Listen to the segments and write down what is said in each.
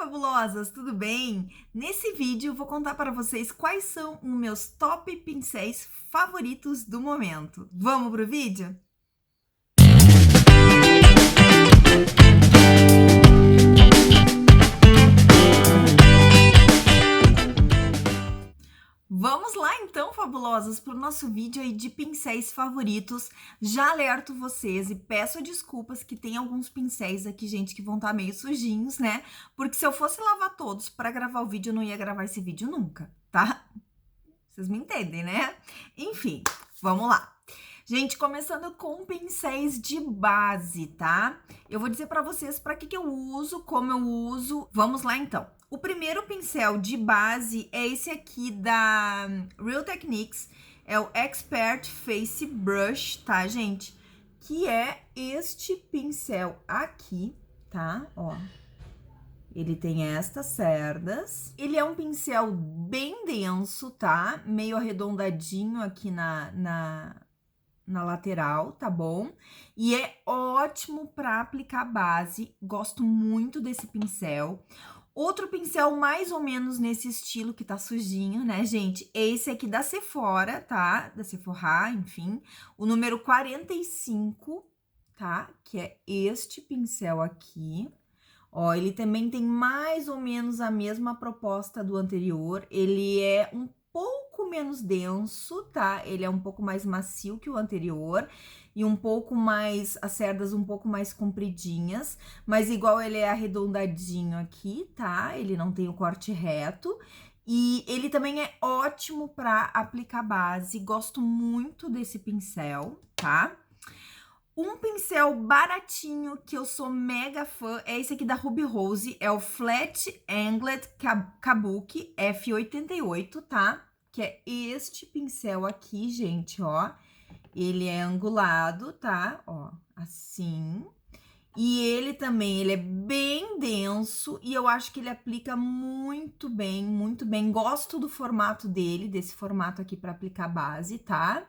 fabulosas, tudo bem? Nesse vídeo eu vou contar para vocês quais são os meus top pincéis favoritos do momento. Vamos pro vídeo? Vamos lá então, fabulosas, para o nosso vídeo aí de pincéis favoritos. Já alerto vocês e peço desculpas que tem alguns pincéis aqui, gente, que vão estar meio sujinhos, né? Porque se eu fosse lavar todos para gravar o vídeo, eu não ia gravar esse vídeo nunca, tá? Vocês me entendem, né? Enfim, vamos lá. Gente, começando com pincéis de base, tá? Eu vou dizer para vocês para que eu uso, como eu uso. Vamos lá então. O primeiro pincel de base é esse aqui da Real Techniques, é o Expert Face Brush, tá, gente? Que é este pincel aqui, tá? Ó. Ele tem estas cerdas. Ele é um pincel bem denso, tá? Meio arredondadinho aqui na lateral, tá bom? E é ótimo para aplicar base. Gosto muito desse pincel. Outro pincel mais ou menos nesse estilo que tá sujinho, né, gente? É esse aqui da Sephora, tá? Da Sephora, enfim. O número 45, tá? Que é este pincel aqui. Ó, ele também tem mais ou menos a mesma proposta do anterior. Ele é um pouco menos denso, tá? Ele é um pouco mais macio que o anterior e um pouco mais, as cerdas um pouco mais compridinhas, mas igual ele é arredondadinho aqui, tá? Ele não tem o corte reto. E ele também é ótimo para aplicar base. Gosto muito desse pincel, tá? Um pincel baratinho que eu sou mega fã é esse aqui da Ruby Rose, é o Flat Angled Kabuki F88, tá? Que é este pincel aqui, gente, ó. Ele é angulado, tá? Ó, assim. E ele também, ele é bem denso e eu acho que ele aplica muito bem, muito bem. Gosto do formato dele, desse formato aqui para aplicar base, tá?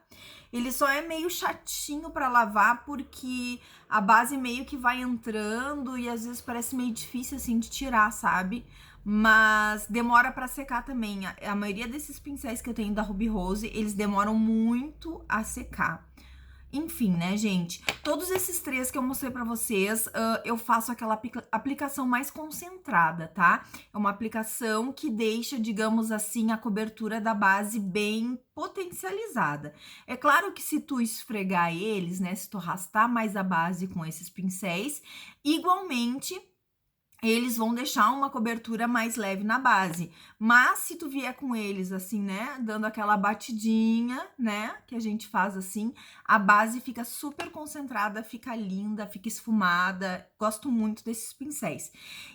Ele só é meio chatinho para lavar porque a base meio que vai entrando e às vezes parece meio difícil assim de tirar, sabe? Mas demora para secar também. A maioria desses pincéis que eu tenho da Ruby Rose, eles demoram muito a secar. Enfim, né, gente? Todos esses três que eu mostrei pra vocês, eu faço aquela aplicação mais concentrada, tá? É uma aplicação que deixa, digamos assim, a cobertura da base bem potencializada. É claro que se tu esfregar eles, né, se tu arrastar mais a base com esses pincéis, igualmente eles vão deixar uma cobertura mais leve na base. Mas se tu vier com eles assim, né, dando aquela batidinha, né, que a gente faz assim, a base fica super concentrada, fica linda, fica esfumada. Gosto muito desses pincéis.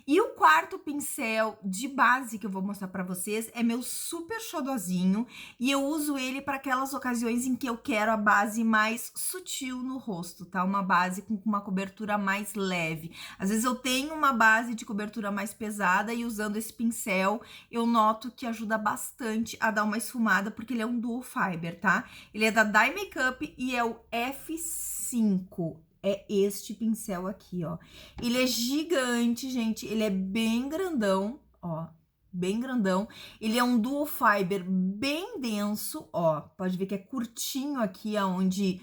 E o quarto pincel de base que eu vou mostrar pra vocês é meu super xodozinho e eu uso ele para aquelas ocasiões em que eu quero a base mais sutil no rosto, tá? Uma base com uma cobertura mais leve. Às vezes eu tenho uma base de cobertura mais pesada e usando esse pincel eu noto que ajuda bastante a dar uma esfumada, porque ele é um dual fiber, tá? Ele é da Dye Makeup e é o F5. É este pincel aqui, ó. Ele é gigante, gente. Ele é bem grandão, ó. Bem grandão. Ele é um dual fiber bem denso, ó. Pode ver que é curtinho aqui, aonde,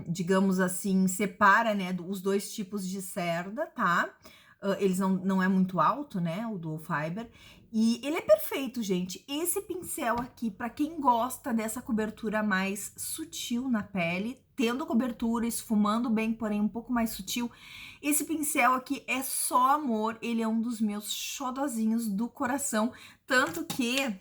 digamos assim, separa, né, os dois tipos de cerda, tá? Eles não é muito alto, né, o dual fiber. E ele é perfeito, gente. Esse pincel aqui, para quem gosta dessa cobertura mais sutil na pele, tendo cobertura, esfumando bem, porém um pouco mais sutil, esse pincel aqui é só amor. Ele é um dos meus xodozinhos do coração. Tanto que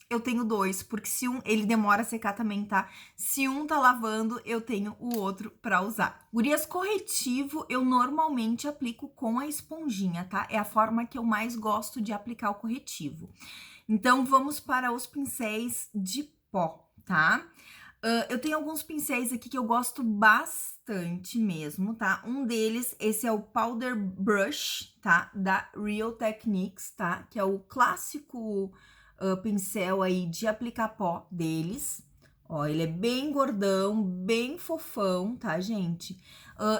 eu tenho dois, porque se um, ele demora a secar também, tá? Se um tá lavando, eu tenho o outro pra usar. Gurias, corretivo eu normalmente aplico com a esponjinha, tá? É a forma que eu mais gosto de aplicar o corretivo. Então, vamos para os pincéis de pó, tá? Eu tenho alguns pincéis aqui que eu gosto bastante mesmo, tá? Um deles, esse é o Powder Brush, tá? Da Real Techniques, tá? Que é o clássico pincel aí de aplicar pó deles. Ó, ele é bem gordão, bem fofão, tá, gente?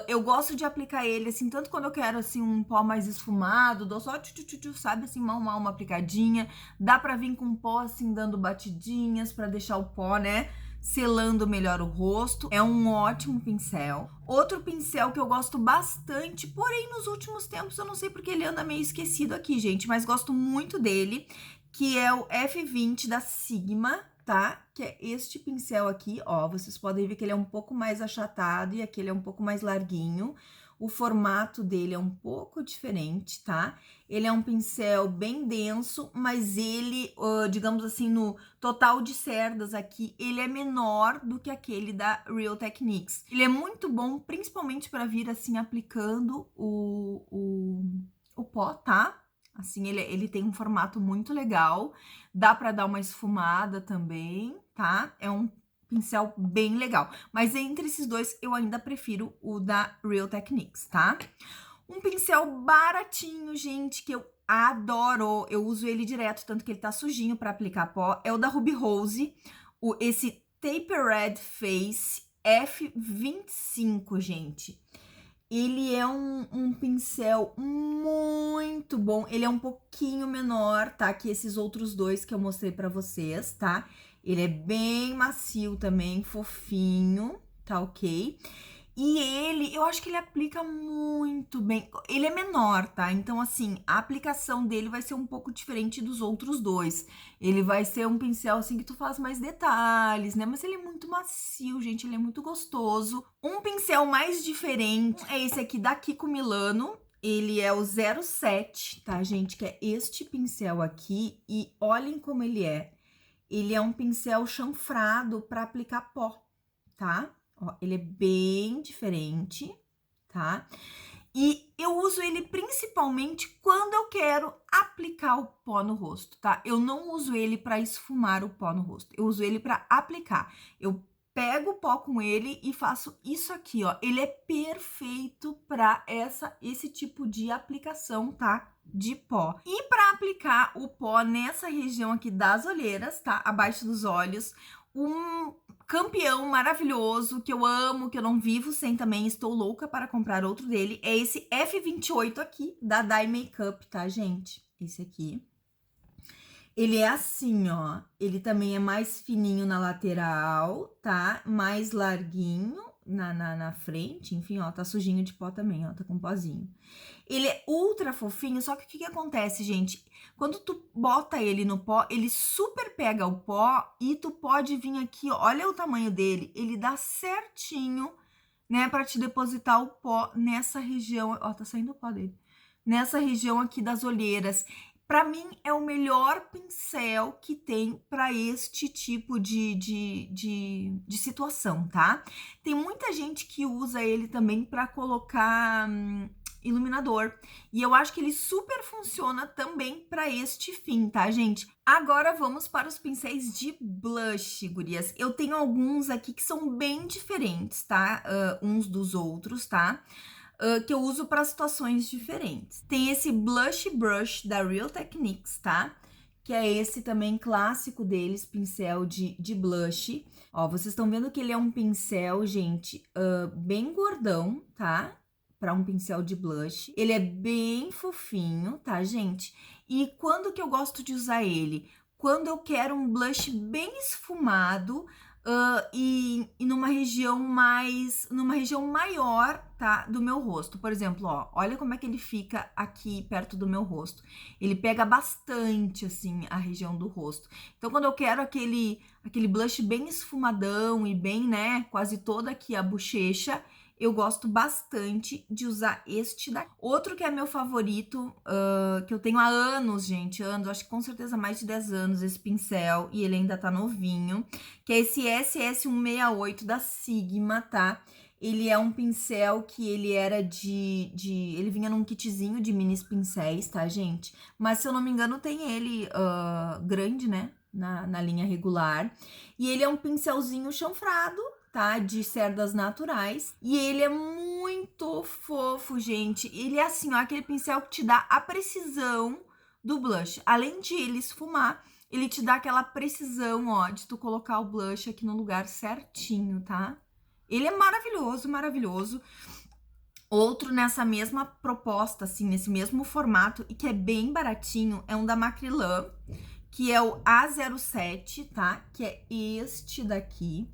Eu gosto de aplicar ele, assim, tanto quando eu quero, assim, um pó mais esfumado, dou só tchu, sabe, assim, mal uma aplicadinha. Dá pra vir com pó, assim, dando batidinhas pra deixar o pó, né, selando melhor o rosto. É um ótimo pincel. Outro pincel que eu gosto bastante, porém, nos últimos tempos, eu não sei porque ele anda meio esquecido aqui, gente, mas gosto muito dele, que é o F20 da Sigma, tá? Que é este pincel aqui, ó, vocês podem ver que ele é um pouco mais achatado e aqui ele é um pouco mais larguinho. O formato dele é um pouco diferente, tá? Ele é um pincel bem denso, mas ele, digamos assim, no total de cerdas aqui, ele é menor do que aquele da Real Techniques. Ele é muito bom, principalmente para vir assim, aplicando o pó, tá? Assim, ele tem um formato muito legal, dá para dar uma esfumada também, tá? É um pincel bem legal. Mas entre esses dois, eu ainda prefiro o da Real Techniques, tá? Um pincel baratinho, gente, que eu adoro. Eu uso ele direto, tanto que ele tá sujinho para aplicar pó. É o da Ruby Rose, esse Tapered Face F25, gente. Ele é um pincel muito bom. Ele é um pouquinho menor, tá? Que esses outros dois que eu mostrei pra vocês, tá? Ele é bem macio também, fofinho, tá ok? E ele, eu acho que ele aplica muito bem. Ele é menor, tá? Então, assim, a aplicação dele vai ser um pouco diferente dos outros dois. Ele vai ser um pincel, assim, que tu faz mais detalhes, né? Mas ele é muito macio, gente, ele é muito gostoso. Um pincel mais diferente é esse aqui da Kiko Milano. Ele é o 07, tá, gente? Que é este pincel aqui. E olhem como ele é. Ele é um pincel chanfrado para aplicar pó, tá? Ó, ele é bem diferente, tá? E eu uso ele principalmente quando eu quero aplicar o pó no rosto, tá? Eu não uso ele para esfumar o pó no rosto. Eu uso ele para aplicar. Eu pego o pó com ele e faço isso aqui, ó. Ele é perfeito para esse tipo de aplicação, tá? De pó. E para aplicar o pó nessa região aqui das olheiras, tá? Abaixo dos olhos, um campeão maravilhoso, que eu amo, que eu não vivo sem também, estou louca para comprar outro dele, é esse F28 aqui, da Dye Makeup, tá, gente? Esse aqui. Ele é assim, ó, ele também é mais fininho na lateral, tá? Mais larguinho na frente, enfim, ó, tá sujinho de pó também, ó, tá com pozinho. Ele é ultra fofinho, só que o que acontece, gente? Quando tu bota ele no pó, ele super pega o pó e tu pode vir aqui, ó, olha o tamanho dele, ele dá certinho, né, pra te depositar o pó nessa região, ó, tá saindo o pó dele, nessa região aqui das olheiras. Pra mim, é o melhor pincel que tem para este tipo de situação, tá? Tem muita gente que usa ele também para colocar iluminador. E eu acho que ele super funciona também para este fim, tá, gente? Agora vamos para os pincéis de blush, gurias. Eu tenho alguns aqui que são bem diferentes, tá? Uns dos outros, tá? Que eu uso para situações diferentes. Tem esse Blush Brush da Real Techniques, tá? Que é esse também clássico deles, pincel de blush. Ó, vocês estão vendo que ele é um pincel, gente, bem gordão, tá? Para um pincel de blush. Ele é bem fofinho, tá, gente? E quando que eu gosto de usar ele? Quando eu quero um blush bem esfumado, e numa região maior, tá, do meu rosto. Por exemplo, ó, olha como é que ele fica aqui perto do meu rosto. Ele pega bastante, assim, a região do rosto. Então, quando eu quero aquele blush bem esfumadão e bem, né, quase toda aqui a bochecha, eu gosto bastante de usar este daqui. Outro que é meu favorito, que eu tenho há anos, gente, anos, acho que com certeza mais de 10 anos, esse pincel, e ele ainda tá novinho, que é esse SS168 da Sigma, tá? Ele é um pincel que ele era ele vinha num kitzinho de minis pincéis, tá, gente? Mas, se eu não me engano, tem ele grande, né? Na linha regular. E ele é um pincelzinho chanfrado, tá? De cerdas naturais. E ele é muito fofo, gente. Ele é assim, ó, aquele pincel que te dá a precisão do blush. Além de ele esfumar, ele te dá aquela precisão, ó, de tu colocar o blush aqui no lugar certinho, tá? Ele é maravilhoso, maravilhoso. Outro nessa mesma proposta, assim, nesse mesmo formato, e que é bem baratinho, é um da Macrylan, que é o A07, tá? Que é este daqui.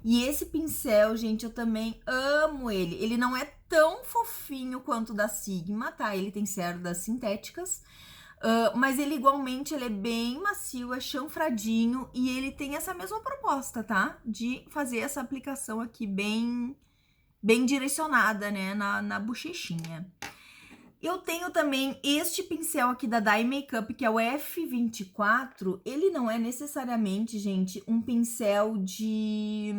E esse pincel, gente, eu também amo ele. Ele não é tão fofinho quanto o da Sigma, tá? Ele tem cerdas sintéticas, mas ele igualmente ele é bem macio, é chanfradinho e ele tem essa mesma proposta, tá? De fazer essa aplicação aqui bem direcionada, né, na bochechinha. Eu tenho também este pincel aqui da Dye Makeup, que é o F24. Ele não é necessariamente, gente, um pincel de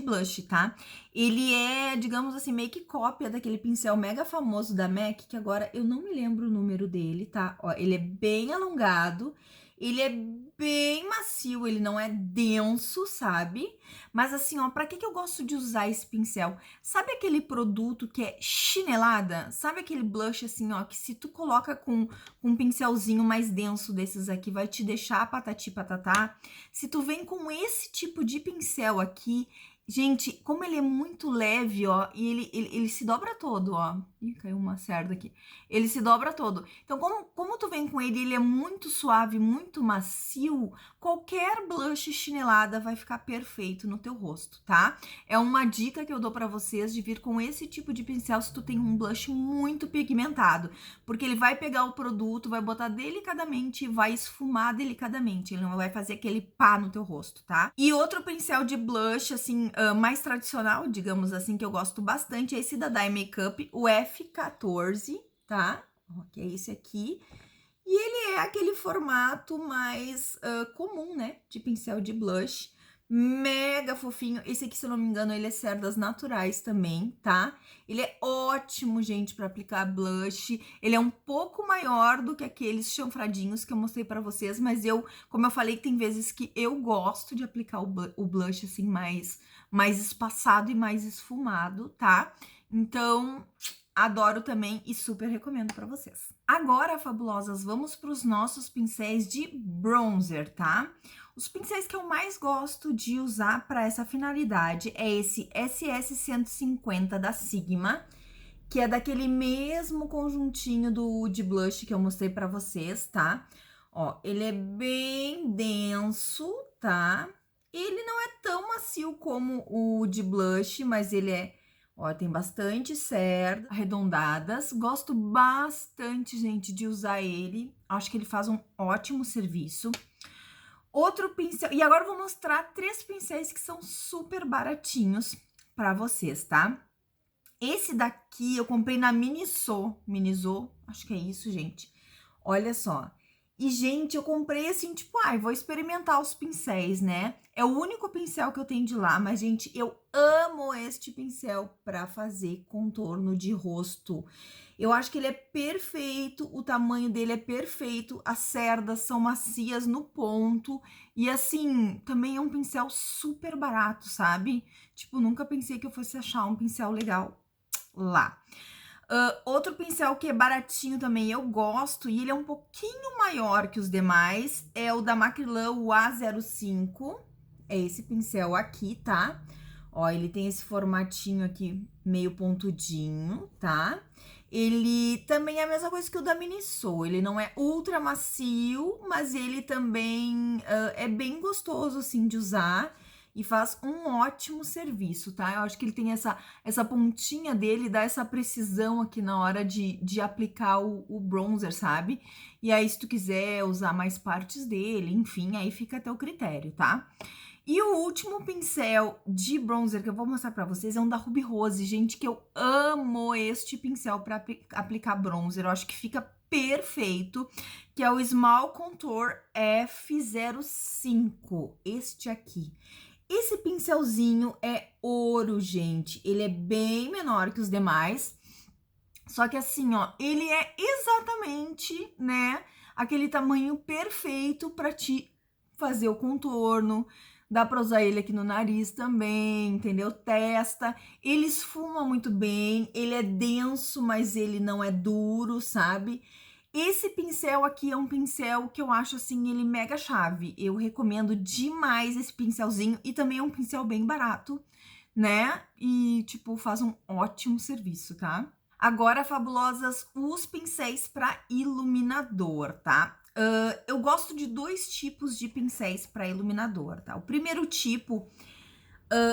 blush, tá? Ele é, digamos assim, meio que cópia daquele pincel mega famoso da MAC, que agora eu não me lembro o número dele, tá? Ó, ele é bem alongado, ele é bem macio, ele não é denso, sabe? Mas assim, ó, pra que eu gosto de usar esse pincel? Sabe aquele produto que é chinelada? Sabe aquele blush assim, ó, que se tu coloca com um pincelzinho mais denso desses aqui, vai te deixar patati patatá? Se tu vem com esse tipo de pincel aqui, gente, como ele é muito leve, ó, e ele se dobra todo, ó. Ih, caiu uma cerda aqui. Ele se dobra todo. Então, como tu vem com ele, ele é muito suave, muito macio, qualquer blush chinelada vai ficar perfeito no teu rosto, tá? É uma dica que eu dou pra vocês de vir com esse tipo de pincel se tu tem um blush muito pigmentado, porque ele vai pegar o produto, vai botar delicadamente e vai esfumar delicadamente, ele não vai fazer aquele pá no teu rosto, tá? E outro pincel de blush, assim, mais tradicional, digamos assim, que eu gosto bastante, é esse da Dye Makeup, o F14, tá? Que é esse aqui. E ele é aquele formato mais comum, né? De pincel de blush. Mega fofinho. Esse aqui, se eu não me engano, ele é cerdas naturais também, tá? Ele é ótimo, gente, para aplicar blush. Ele é um pouco maior do que aqueles chanfradinhos que eu mostrei para vocês, mas como eu falei, tem vezes que eu gosto de aplicar o blush assim mais espaçado e mais esfumado, tá? Então, adoro também e super recomendo para vocês. Agora, fabulosas, vamos para os nossos pincéis de bronzer, tá? Os pincéis que eu mais gosto de usar para essa finalidade é esse SS150 da Sigma, que é daquele mesmo conjuntinho do de blush que eu mostrei para vocês, tá? Ó, ele é bem denso, tá? Ele não é tão macio como o de blush, mas ele é, ó, tem bastante cerdas arredondadas. Gosto bastante, gente, de usar ele. Acho que ele faz um ótimo serviço. Outro pincel, e agora eu vou mostrar 3 pincéis que são super baratinhos para vocês, tá? Esse daqui eu comprei na Miniso, acho que é isso, gente. Olha só. E, gente, eu comprei assim, tipo, vou experimentar os pincéis, né? É o único pincel que eu tenho de lá, mas, gente, eu amo este pincel para fazer contorno de rosto. Eu acho que ele é perfeito, o tamanho dele é perfeito, as cerdas são macias no ponto. E, assim, também é um pincel super barato, sabe? Tipo, nunca pensei que eu fosse achar um pincel legal lá. Outro pincel que é baratinho também, eu gosto, e ele é um pouquinho maior que os demais, é o da Macrylan, o A05. É esse pincel aqui, tá? Ó, ele tem esse formatinho aqui, meio pontudinho, tá? Ele também é a mesma coisa que o da Miniso, ele não é ultra macio, mas ele também é bem gostoso, assim, de usar. E faz um ótimo serviço, tá? Eu acho que ele tem essa pontinha dele, dá essa precisão aqui na hora de aplicar o bronzer, sabe? E aí, se tu quiser usar mais partes dele, enfim, aí fica até o critério, tá? E o último pincel de bronzer que eu vou mostrar pra vocês é um da Ruby Rose, gente, que eu amo este pincel pra aplicar bronzer. Eu acho que fica perfeito, que é o Small Contour F05, este aqui. Esse pincelzinho é ouro, gente. Ele é bem menor que os demais. Só que assim, ó, ele é exatamente, né, aquele tamanho perfeito para te fazer o contorno. Dá para usar ele aqui no nariz também, entendeu? Testa. Ele esfuma muito bem, ele é denso, mas ele não é duro, sabe? Esse pincel aqui é um pincel que eu acho, assim, ele mega chave. Eu recomendo demais esse pincelzinho e também é um pincel bem barato, né? E, tipo, faz um ótimo serviço, tá? Agora, fabulosas, os pincéis para iluminador, tá? Eu gosto de 2 tipos de pincéis para iluminador, tá? O primeiro tipo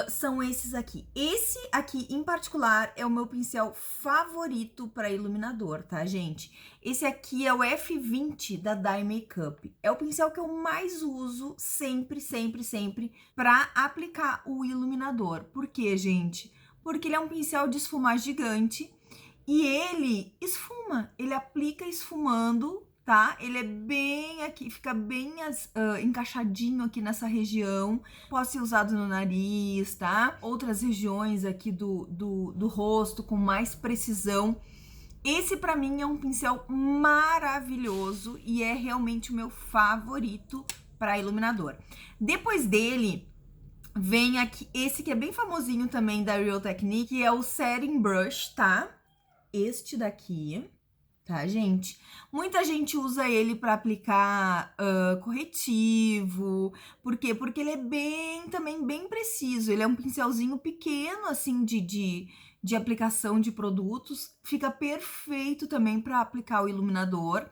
são esses aqui. Esse aqui, em particular, é o meu pincel favorito para iluminador, tá, gente? Esse aqui é o F20 da Dye Makeup. É o pincel que eu mais uso sempre, sempre, sempre para aplicar o iluminador. Por quê, gente? Porque ele é um pincel de esfumar gigante e ele esfuma, ele aplica esfumando, tá? Ele é bem aqui, fica bem encaixadinho aqui nessa região. Pode ser usado no nariz, tá? Outras regiões aqui do rosto com mais precisão. Esse pra mim é um pincel maravilhoso e é realmente o meu favorito para iluminador. Depois dele, vem aqui esse que é bem famosinho também da Real Technique, que é o Setting Brush, tá? Este daqui, tá, gente? Muita gente usa ele para aplicar corretivo. Por quê? Porque ele é também bem preciso. Ele é um pincelzinho pequeno, assim, de aplicação de produtos. Fica perfeito também para aplicar o iluminador.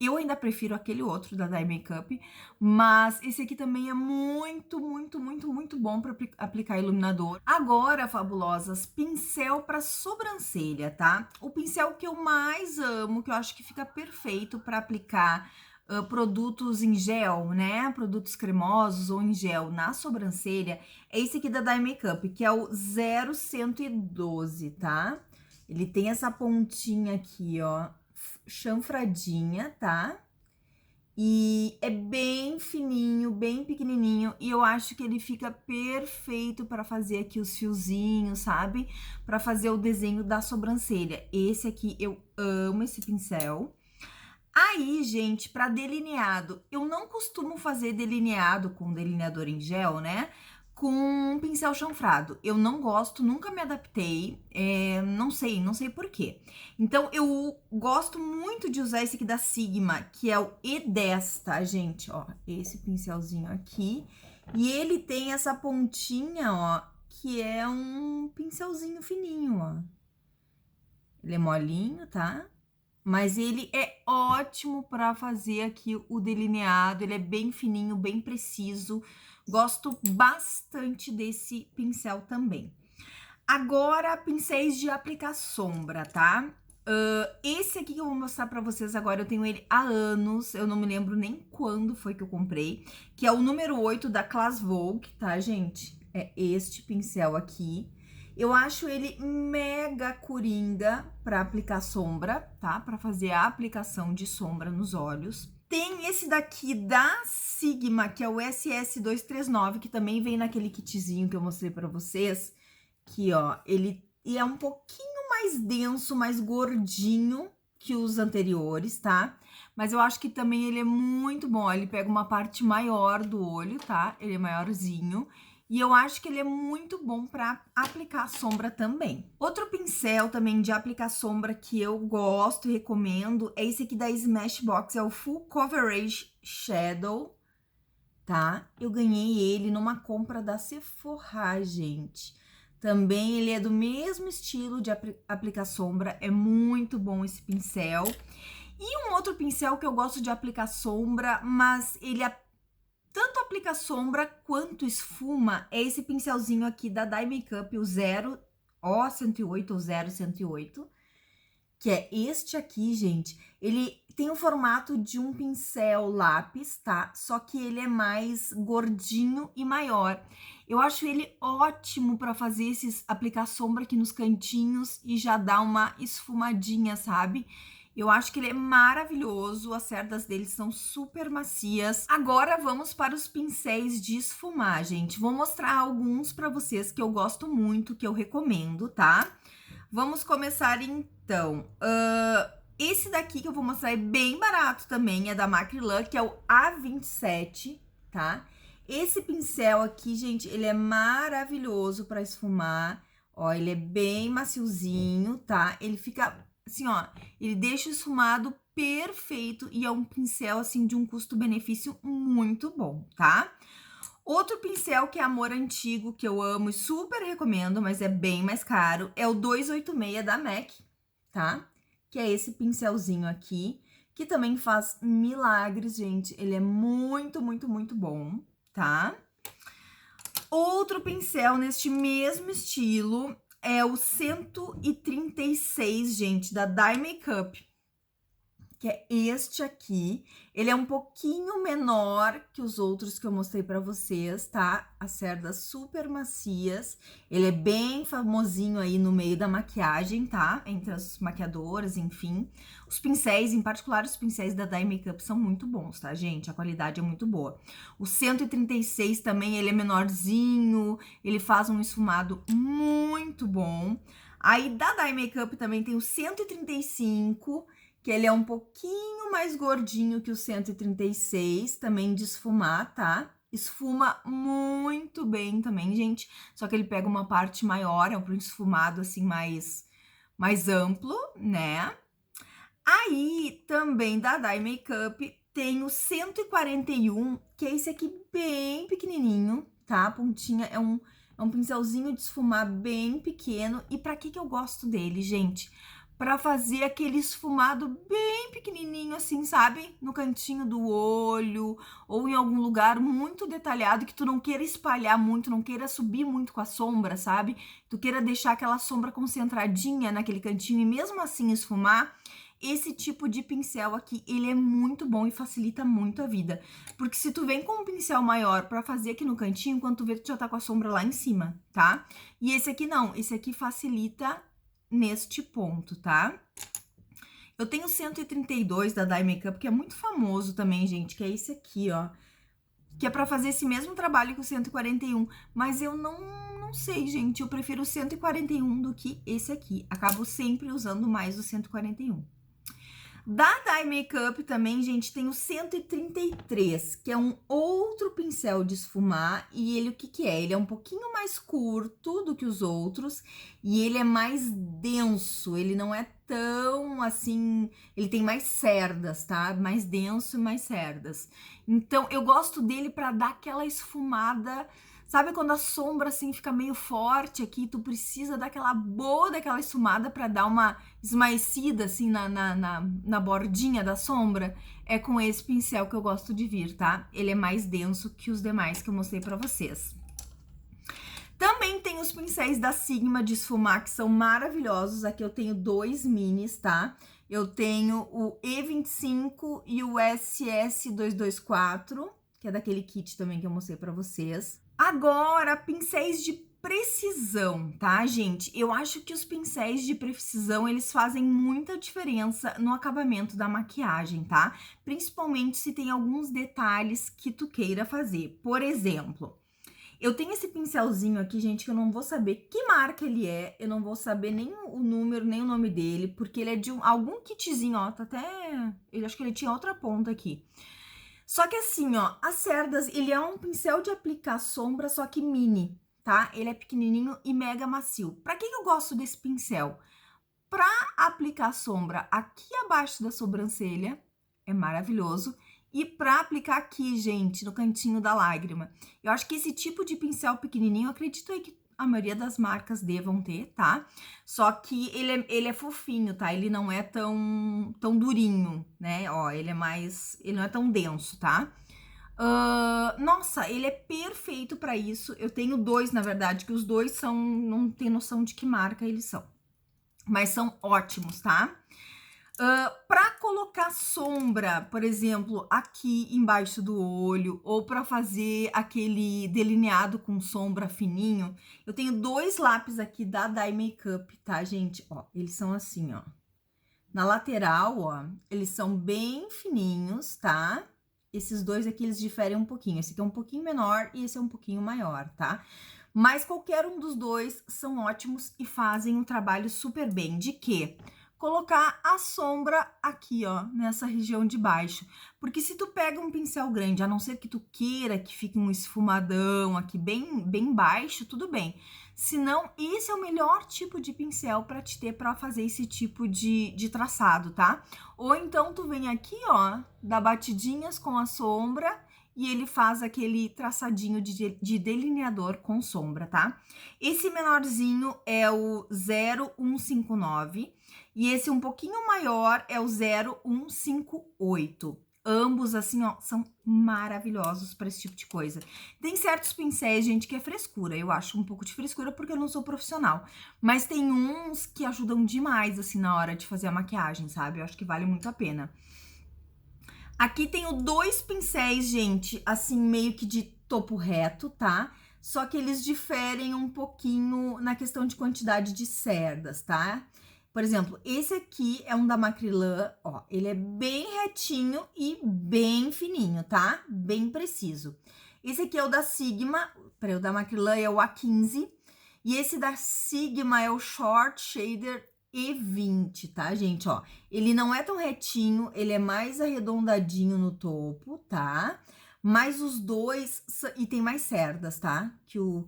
Eu ainda prefiro aquele outro da Dye Makeup, mas esse aqui também é muito, muito, muito, muito bom para aplicar iluminador. Agora, fabulosas, pincel para sobrancelha, tá? O pincel que eu mais amo, que eu acho que fica perfeito para aplicar produtos em gel, né? Produtos cremosos ou em gel na sobrancelha, é esse aqui da Dye Makeup, que é o 0112, tá? Ele tem essa pontinha aqui, ó, chanfradinha, tá? E é bem fininho, bem pequenininho, e eu acho que ele fica perfeito para fazer aqui os fiozinhos, sabe? Para fazer o desenho da sobrancelha. Esse aqui, eu amo esse pincel. Aí, gente, para delineado, eu não costumo fazer delineado com delineador em gel, né? Com um pincel chanfrado. Eu não gosto, nunca me adaptei, não sei por quê. Então, eu gosto muito de usar esse aqui da Sigma, que é o E10, tá, gente? Ó, esse pincelzinho aqui. E ele tem essa pontinha, ó, que é um pincelzinho fininho, ó. Ele é molinho, tá? Mas ele é ótimo para fazer aqui o delineado, ele é bem fininho, bem preciso. Gosto bastante desse pincel também. Agora, pincéis de aplicar sombra, tá? Esse aqui que eu vou mostrar para vocês agora, eu tenho ele há anos, eu não me lembro nem quando foi que eu comprei, que é o número 8 da Class Vogue, tá, gente? É este pincel aqui. Eu acho ele mega coringa para aplicar sombra, tá? Para fazer a aplicação de sombra nos olhos. Tem esse daqui da Sigma, que é o SS239, que também vem naquele kitzinho que eu mostrei para vocês. Que, ó, ele é um pouquinho mais denso, mais gordinho que os anteriores, tá? Mas eu acho que também ele é muito bom. Ó, ele pega uma parte maior do olho, tá? Ele é maiorzinho. E eu acho que ele é muito bom para aplicar sombra também. Outro pincel também de aplicar sombra que eu gosto e recomendo é esse aqui da Smashbox, é o Full Coverage Shadow, tá? Eu ganhei ele numa compra da Sephora, gente. Também ele é do mesmo estilo de aplicar sombra, é muito bom esse pincel. E um outro pincel que eu gosto de aplicar sombra, mas ele tanto aplica sombra quanto esfuma, é esse pincelzinho aqui da Dye Makeup, o 0108 ou 0108, que é este aqui, gente. Ele tem o formato de um pincel lápis, tá? Só que ele é mais gordinho e maior. Eu acho ele ótimo para fazer aplicar sombra aqui nos cantinhos e já dar uma esfumadinha, sabe? Eu acho que ele é maravilhoso, as cerdas dele são super macias. Agora vamos para os pincéis de esfumar, gente. Vou mostrar alguns para vocês que eu gosto muito, que eu recomendo, tá? Vamos começar então. Esse daqui que eu vou mostrar é bem barato também, é da Macrylan, que é o A27, tá? Esse pincel aqui, gente, ele é maravilhoso para esfumar. Ó, ele é bem maciozinho, tá? Ele fica assim, ó, ele deixa esfumado perfeito e é um pincel, assim, de um custo-benefício muito bom, tá? Outro pincel que é Amor Antigo, que eu amo e super recomendo, mas é bem mais caro, é o 286 da MAC, tá? Que é esse pincelzinho aqui, que também faz milagres, gente. Ele é muito, muito, muito bom, tá? Outro pincel neste mesmo estilo é o 136, gente, da Dye Makeup, que é este aqui. Ele é um pouquinho menor que os outros que eu mostrei pra vocês, tá? As cerdas super macias. Ele é bem famosinho aí no meio da maquiagem, tá? Entre as maquiadoras, enfim. Os pincéis, em particular os pincéis da Dye Makeup, são muito bons, tá, gente? A qualidade é muito boa. O 136 também, ele é menorzinho, ele faz um esfumado muito bom. Aí da Dye Makeup também tem o 135, que ele é um pouquinho mais gordinho que o 136, também de esfumar, tá? Esfuma muito bem também, gente. Só que ele pega uma parte maior, é um esfumado assim mais amplo, né? Aí também da Dye Makeup tem o 141, que é esse aqui bem pequenininho, tá? A pontinha é um pincelzinho de esfumar bem pequeno. E pra que eu gosto dele, gente? Pra fazer aquele esfumado bem pequenininho assim, sabe? No cantinho do olho ou em algum lugar muito detalhado que tu não queira espalhar muito, não queira subir muito com a sombra, sabe? Tu queira deixar aquela sombra concentradinha naquele cantinho e mesmo assim esfumar. Esse tipo de pincel aqui, ele é muito bom e facilita muito a vida. Porque se tu vem com um pincel maior pra fazer aqui no cantinho, quando tu vê, tu já tá com a sombra lá em cima, tá? E esse aqui não, esse aqui facilita neste ponto, tá? Eu tenho o 132 da Dye Makeup, que é muito famoso também, gente, que é esse aqui, ó. Que é pra fazer esse mesmo trabalho que o 141, mas eu não sei, gente, eu prefiro o 141 do que esse aqui. Acabo sempre usando mais o 141. Da Dye Makeup também, gente, tem o 133, que é um outro pincel de esfumar. E ele, o que que é? Ele é um pouquinho mais curto do que os outros e ele é mais denso. Ele não é tão assim... Ele tem mais cerdas, tá? Mais denso e mais cerdas. Então, eu gosto dele pra dar aquela esfumada... Sabe quando a sombra, assim, fica meio forte aqui, tu precisa daquela boa, daquela esfumada pra dar uma esmaecida, assim, na bordinha da sombra? É com esse pincel que eu gosto de vir, tá? Ele é mais denso que os demais que eu mostrei pra vocês. Também tem os pincéis da Sigma de esfumar, que são maravilhosos. Aqui eu tenho dois minis, tá? Eu tenho o E25 e o SS224, que é daquele kit também que eu mostrei pra vocês. Agora, pincéis de precisão, tá, gente? Eu acho que os pincéis de precisão, eles fazem muita diferença no acabamento da maquiagem, tá? Principalmente se tem alguns detalhes que tu queira fazer. Por exemplo, eu tenho esse pincelzinho aqui, gente, que eu não vou saber que marca ele é, eu não vou saber nem o número, nem o nome dele, porque ele é de algum kitzinho, ó, tá até... Eu acho que ele tinha outra ponta aqui. Só que assim, ó, as cerdas, ele é um pincel de aplicar sombra, só que mini, tá? Ele é pequenininho e mega macio. Pra que eu gosto desse pincel? Pra aplicar sombra aqui abaixo da sobrancelha, é maravilhoso. E pra aplicar aqui, gente, no cantinho da lágrima. Eu acho que esse tipo de pincel pequenininho, eu acredito aí que a maioria das marcas devam ter, tá? Só que ele é fofinho, tá? Ele não é tão durinho, né? Ó, ele não é tão denso, tá? Nossa, ele é perfeito pra isso. Eu tenho dois, na verdade, que os dois são... Não tem noção de que marca eles são. Mas são ótimos, tá? Para colocar sombra, por exemplo, aqui embaixo do olho, ou para fazer aquele delineado com sombra fininho, eu tenho dois lápis aqui da Dye Makeup, tá, gente? Ó, eles são assim, ó. Na lateral, ó, eles são bem fininhos, tá? Esses dois aqui, eles diferem um pouquinho. Esse aqui é um pouquinho menor e esse é um pouquinho maior, tá? Mas qualquer um dos dois são ótimos e fazem um trabalho super bem. De quê? colocar a sombra aqui, ó, nessa região de baixo. Porque se tu pega um pincel grande, a não ser que tu queira que fique um esfumadão aqui bem baixo, tudo bem. Se não, esse é o melhor tipo de pincel para te ter para fazer esse tipo de traçado, tá? Ou então tu vem aqui, ó, dá batidinhas com a sombra e ele faz aquele traçadinho de delineador com sombra, tá? Esse menorzinho é o 0159 e esse um pouquinho maior é o 0158. Ambos, assim, ó, são maravilhosos para esse tipo de coisa. Tem certos pincéis, gente, que é frescura. Eu acho um pouco de frescura porque eu não sou profissional. Mas tem uns que ajudam demais, assim, na hora de fazer a maquiagem, sabe? Eu acho que vale muito a pena. Aqui tenho dois pincéis, gente, assim, meio que de topo reto, tá? Só que eles diferem um pouquinho na questão de quantidade de cerdas, tá? Por exemplo, esse aqui é um da Macrylan, ó, ele é bem retinho e bem fininho, tá? Bem preciso. Esse aqui é o da Sigma, peraí, o da Macrylan é o A15, e esse da Sigma é o Short Shader E20, tá, gente? Ó, ele não é tão retinho, ele é mais arredondadinho no topo, tá? Mas os dois, e tem mais cerdas, tá? Que o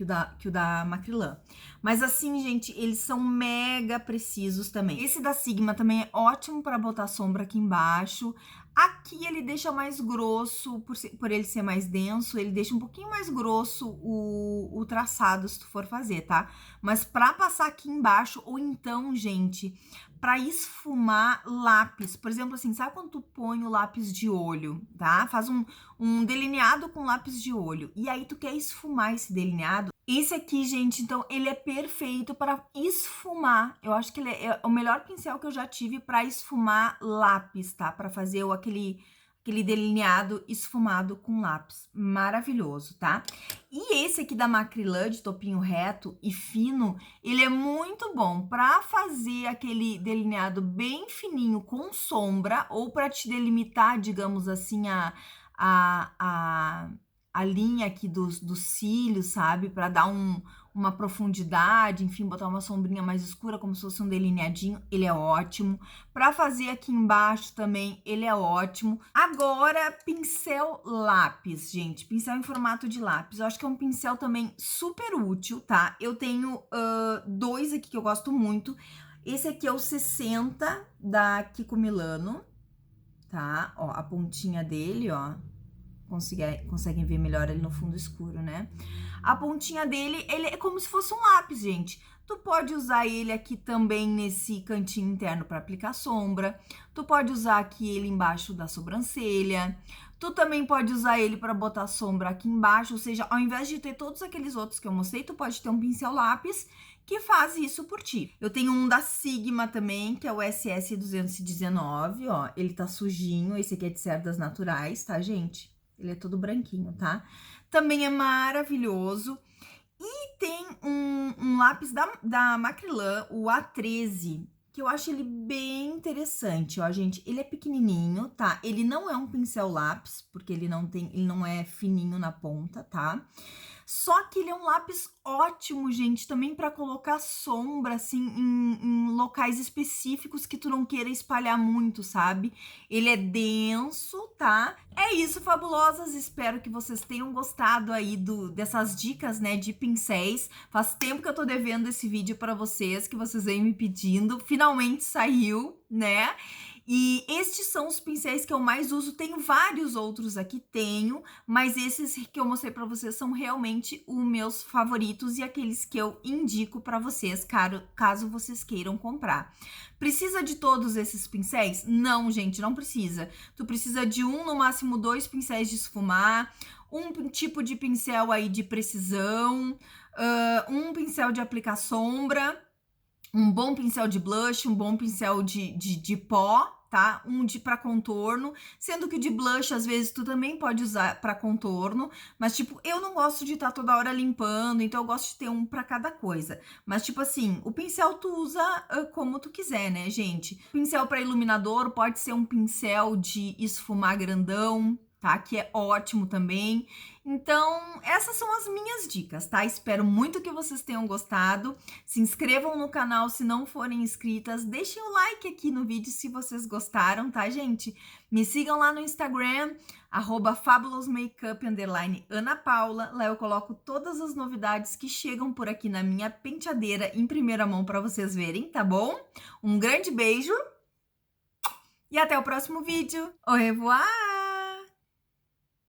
da Macrylan. Mas assim, gente, eles são mega precisos também. Esse da Sigma também é ótimo para botar sombra aqui embaixo. Aqui ele deixa mais grosso, por ele ser mais denso, ele deixa um pouquinho mais grosso o traçado, se tu for fazer, tá? Mas para passar aqui embaixo, ou então, gente, para esfumar lápis. Por exemplo, assim, sabe quando tu põe o lápis de olho, tá? Faz um delineado com lápis de olho. E aí tu quer esfumar esse delineado. Esse aqui, gente, então, ele é perfeito para esfumar. Eu acho que ele é o melhor pincel que eu já tive para esfumar lápis, tá? Para fazer aquele delineado esfumado com lápis. Maravilhoso, tá? E esse aqui da Macrylan, de topinho reto e fino, ele é muito bom para fazer aquele delineado bem fininho com sombra ou para te delimitar, digamos assim, a linha aqui dos cílios, sabe? Para dar uma profundidade, enfim, botar uma sombrinha mais escura, como se fosse um delineadinho, ele é ótimo. Para fazer aqui embaixo também, ele é ótimo. Agora, pincel lápis, gente, pincel em formato de lápis. Eu acho que é um pincel também super útil, tá? Eu tenho dois aqui que eu gosto muito. Esse aqui é o 60 da Kiko Milano, tá? Ó, a pontinha dele, ó. Conseguem ver melhor ele no fundo escuro, né? A pontinha dele, ele é como se fosse um lápis, gente. Tu pode usar ele aqui também nesse cantinho interno para aplicar sombra. Tu pode usar aqui ele embaixo da sobrancelha. Tu também pode usar ele para botar sombra aqui embaixo. Ou seja, ao invés de ter todos aqueles outros que eu mostrei, tu pode ter um pincel lápis que faz isso por ti. Eu tenho um da Sigma também, que é o SS219, ó. Ele tá sujinho, esse aqui é de cerdas naturais, tá, gente? Ele é todo branquinho, tá? Também é maravilhoso. E tem um lápis da Macrylan, o A13, que eu acho ele bem interessante, ó, gente. Ele é pequenininho, tá? Ele não é um pincel lápis, porque ele não é fininho na ponta, tá? Só que ele é um lápis ótimo, gente, também para colocar sombra, assim, em locais específicos que tu não queira espalhar muito, sabe? Ele é denso, tá? É isso, fabulosas, espero que vocês tenham gostado aí dessas dicas, né, de pincéis. Faz tempo que eu tô devendo esse vídeo para vocês, que vocês vêm me pedindo. Finalmente saiu, né? E estes são os pincéis que eu mais uso. Tenho vários outros aqui, mas esses que eu mostrei para vocês são realmente os meus favoritos e aqueles que eu indico para vocês, caso vocês queiram comprar. Precisa de todos esses pincéis? Não, gente, não precisa. Tu precisa de no máximo 2 pincéis de esfumar, um tipo de pincel aí de precisão, um pincel de aplicar sombra, um bom pincel de blush, um bom pincel de pó, tá? Para contorno, sendo que o de blush, às vezes, tu também pode usar para contorno, mas, tipo, eu não gosto de estar toda hora limpando, então eu gosto de ter um para cada coisa. Mas, tipo assim, o pincel tu usa como tu quiser, né, gente? Pincel para iluminador pode ser um pincel de esfumar grandão, tá? Que é ótimo também. Então, essas são as minhas dicas, tá? Espero muito que vocês tenham gostado. Se inscrevam no canal se não forem inscritas. Deixem o like aqui no vídeo se vocês gostaram, tá, gente? Me sigam lá no Instagram, @fabulousmakeup_Ana Paula. Lá eu coloco todas as novidades que chegam por aqui na minha penteadeira em primeira mão para vocês verem, tá bom? Um grande beijo e até o próximo vídeo. Au revoir!